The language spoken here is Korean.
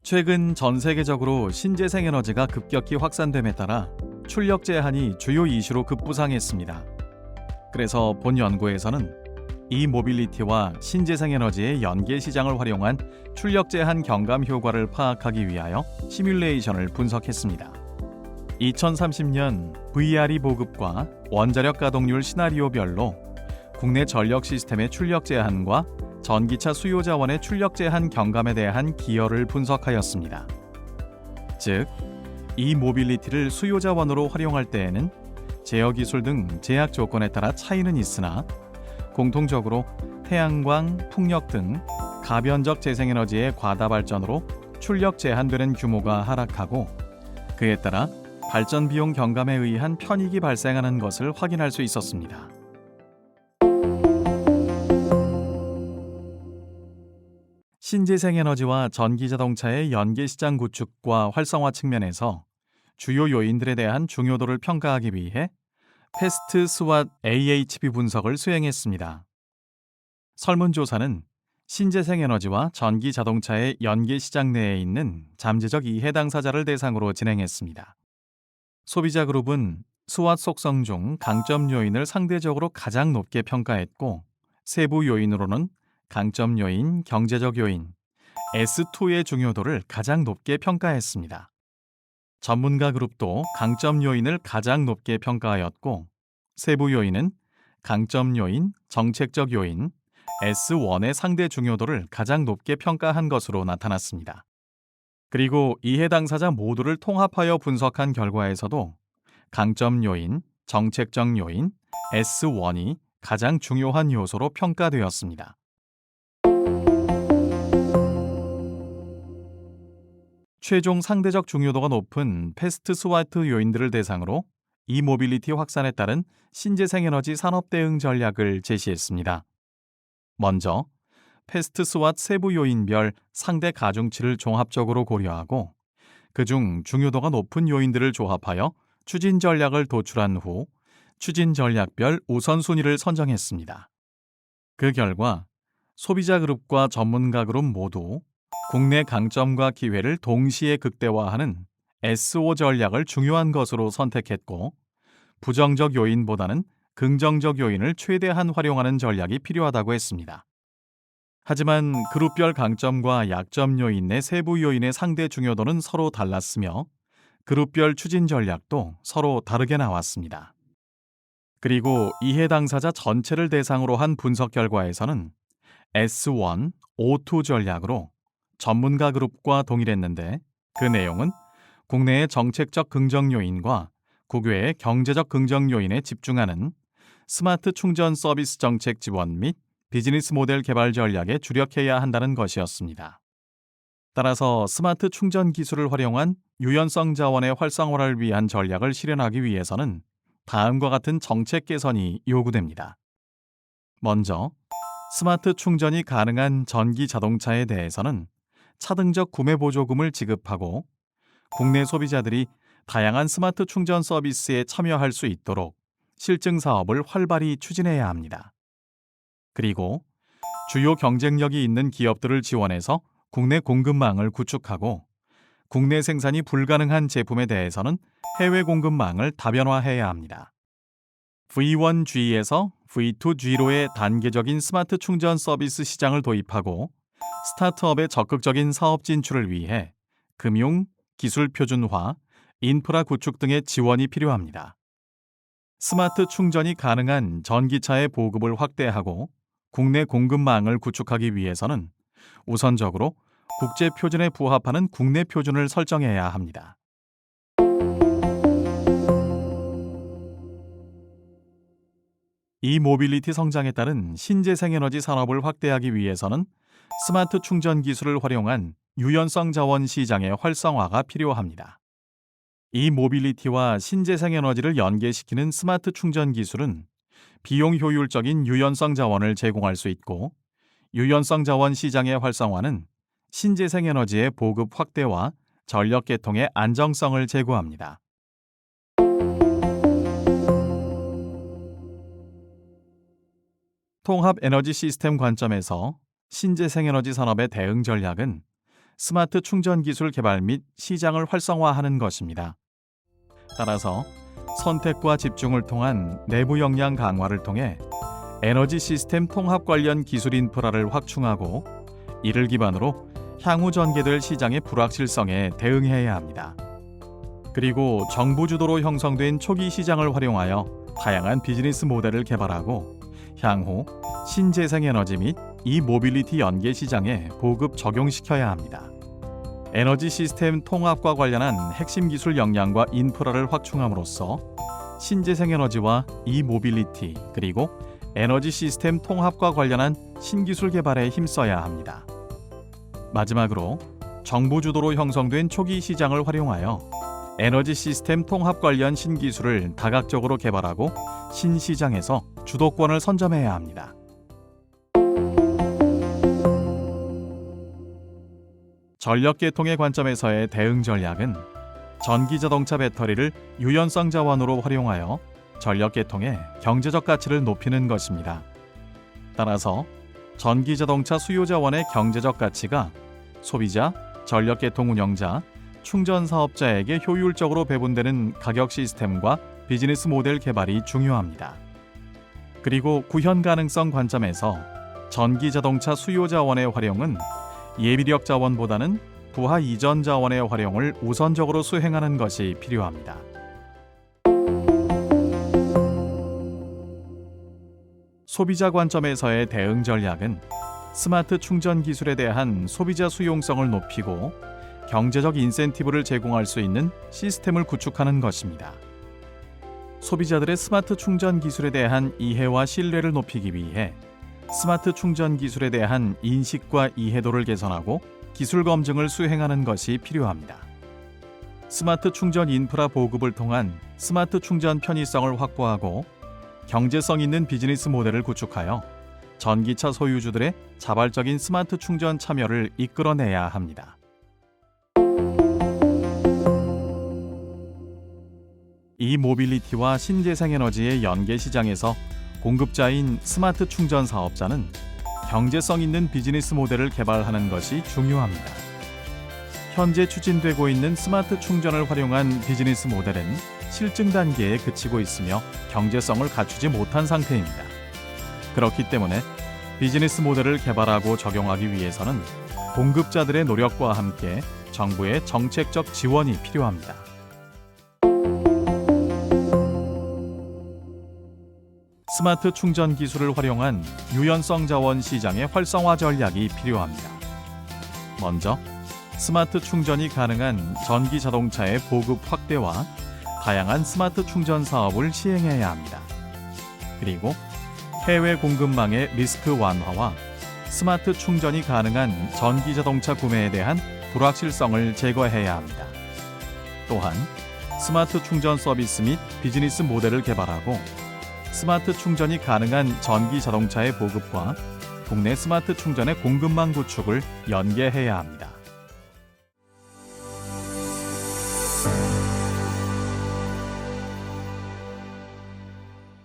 최근 전 세계적으로 신재생 에너지가 급격히 확산됨에 따라 출력 제한이 주요 이슈로 급부상했습니다. 그래서 본 연구에서는 이 모빌리티와 신재생 에너지의 연계 시장을 활용한 출력 제한 경감 효과를 파악하기 위하여 시뮬레이션을 분석했습니다. 2030년 VRE 보급과 원자력 가동률 시나리오별로 국내 전력 시스템의 출력 제한과 전기차 수요 자원의 출력 제한 경감에 대한 기여를 분석하였습니다. 즉, 이 모빌리티를 수요 자원으로 활용할 때에는 제어 기술 등 제약 조건에 따라 차이는 있으나 공통적으로 태양광, 풍력 등 가변적 재생에너지의 과다 발전으로 출력 제한되는 규모가 하락하고 그에 따라 발전 비용 경감에 의한 편익이 발생하는 것을 확인할 수 있었습니다. 신재생 에너지와 전기 자동차의 연계 시장 구축과 활성화 측면에서 주요 요인들에 대한 중요도를 평가하기 위해 패스트 스왓 AHB 분석을 수행했습니다. 설문조사는 신재생 에너지와 전기 자동차의 연계 시장 내에 있는 잠재적 이해 당사자를 대상으로 진행했습니다. 소비자 그룹은 스왓 속성 중 강점 요인을 상대적으로 가장 높게 평가했고 세부 요인으로는 강점 요인, 경제적 요인, S2의 중요도를 가장 높게 평가했습니다. 전문가 그룹도 강점 요인을 가장 높게 평가하였고 세부 요인은 강점 요인, 정책적 요인, S1의 상대 중요도를 가장 높게 평가한 것으로 나타났습니다. 그리고 이해 당사자 모두를 통합하여 분석한 결과에서도 강점 요인, 정책적 요인, S1이 가장 중요한 요소로 평가되었습니다. 최종 상대적 중요도가 높은 패스트 스와트 요인들을 대상으로 이 모빌리티 확산에 따른 신재생 에너지 산업 대응 전략을 제시했습니다. 먼저 패스트 스왓 세부 요인별 상대 가중치를 종합적으로 고려하고 그중 중요도가 높은 요인들을 조합하여 추진 전략을 도출한 후 추진 전략별 우선순위를 선정했습니다. 그 결과 소비자 그룹과 전문가 그룹 모두 국내 강점과 기회를 동시에 극대화하는 S5 전략을 중요한 것으로 선택했고 부정적 요인보다는 긍정적 요인을 최대한 활용하는 전략이 필요하다고 했습니다. 하지만 그룹별 강점과 약점 요인 내 세부 요인의 상대 중요도는 서로 달랐으며 그룹별 추진 전략도 서로 다르게 나왔습니다. 그리고 이해 당사자 전체를 대상으로 한 분석 결과에서는 S1, O2 전략으로 전문가 그룹과 동일했는데 그 내용은 국내의 정책적 긍정 요인과 국외의 경제적 긍정 요인에 집중하는 스마트 충전 서비스 정책 지원 및 비즈니스 모델 개발 전략에 주력해야 한다는 것이었습니다. 따라서 스마트 충전 기술을 활용한 유연성 자원의 활성화를 위한 전략을 실현하기 위해서는 다음과 같은 정책 개선이 요구됩니다. 먼저, 스마트 충전이 가능한 전기 자동차에 대해서는 차등적 구매 보조금을 지급하고 국내 소비자들이 다양한 스마트 충전 서비스에 참여할 수 있도록 실증 사업을 활발히 추진해야 합니다. 그리고 주요 경쟁력이 있는 기업들을 지원해서 국내 공급망을 구축하고 국내 생산이 불가능한 제품에 대해서는 해외 공급망을 다변화해야 합니다. V1G에서 V2G로의 단계적인 스마트 충전 서비스 시장을 도입하고 스타트업의 적극적인 사업 진출을 위해 금융, 기술 표준화, 인프라 구축 등의 지원이 필요합니다. 스마트 충전이 가능한 전기차의 보급을 확대하고 국내 공급망을 구축하기 위해서는 우선적으로 국제 표준에 부합하는 국내 표준을 설정해야 합니다. 이 모빌리티 성장에 따른 신재생 에너지 산업을 확대하기 위해서는 스마트 충전 기술을 활용한 유연성 자원 시장의 활성화가 필요합니다. 이 모빌리티와 신재생 에너지를 연계시키는 스마트 충전 기술은 비용 효율적인 유연성 자원을 제공할 수 있고 유연성 자원 시장의 활성화는 신재생 에너지의 보급 확대와 전력 계통의 안정성을 제고합니다. 통합 에너지 시스템 관점에서 신재생 에너지 산업의 대응 전략은 스마트 충전 기술 개발 및 시장을 활성화하는 것입니다. 따라서 선택과 집중을 통한 내부 역량 강화를 통해 에너지 시스템 통합 관련 기술 인프라를 확충하고 이를 기반으로 향후 전개될 시장의 불확실성에 대응해야 합니다. 그리고 정부 주도로 형성된 초기 시장을 활용하여 다양한 비즈니스 모델을 개발하고 향후 신재생에너지 및 이모빌리티 연계 시장에 보급 적용시켜야 합니다. 에너지 시스템 통합과 관련한 핵심 기술 역량과 인프라를 확충함으로써 신재생에너지와 이모빌리티 그리고 에너지 시스템 통합과 관련한 신기술 개발에 힘써야 합니다. 마지막으로 정부 주도로 형성된 초기 시장을 활용하여 에너지 시스템 통합 관련 신기술을 다각적으로 개발하고 신시장에서 주도권을 선점해야 합니다. 전력계통의 관점에서의 대응 전략은 전기자동차 배터리를 유연성 자원으로 활용하여 전력계통의 경제적 가치를 높이는 것입니다. 따라서 전기자동차 수요 자원의 경제적 가치가 소비자, 전력계통 운영자, 충전 사업자에게 효율적으로 배분되는 가격 시스템과 비즈니스 모델 개발이 중요합니다. 그리고 구현 가능성 관점에서 전기자동차 수요 자원의 활용은 예비력 자원보다는 부하 이전 자원의 활용을 우선적으로 수행하는 것이 필요합니다. 소비자 관점에서의 대응 전략은 스마트 충전 기술에 대한 소비자 수용성을 높이고 경제적 인센티브를 제공할 수 있는 시스템을 구축하는 것입니다. 소비자들의 스마트 충전 기술에 대한 이해와 신뢰를 높이기 위해 스마트 충전 기술에 대한 인식과 이해도를 개선하고 기술 검증을 수행하는 것이 필요합니다. 스마트 충전 인프라 보급을 통한 스마트 충전 편의성을 확보하고 경제성 있는 비즈니스 모델을 구축하여 전기차 소유주들의 자발적인 스마트 충전 참여를 이끌어내야 합니다. 이모빌리티와 신재생에너지의 연계 시장에서 공급자인 스마트 충전 사업자는 경제성 있는 비즈니스 모델을 개발하는 것이 중요합니다. 현재 추진되고 있는 스마트 충전을 활용한 비즈니스 모델은 실증 단계에 그치고 있으며 경제성을 갖추지 못한 상태입니다. 그렇기 때문에 비즈니스 모델을 개발하고 적용하기 위해서는 공급자들의 노력과 함께 정부의 정책적 지원이 필요합니다. 스마트 충전 기술을 활용한 유연성 자원 시장의 활성화 전략이 필요합니다. 먼저 스마트 충전이 가능한 전기 자동차의 보급 확대와 다양한 스마트 충전 사업을 시행해야 합니다. 그리고 해외 공급망의 리스크 완화와 스마트 충전이 가능한 전기 자동차 구매에 대한 불확실성을 제거해야 합니다. 또한 스마트 충전 서비스 및 비즈니스 모델을 개발하고 스마트 충전이 가능한 전기 자동차의 보급과 국내 스마트 충전의 공급망 구축을 연계해야 합니다.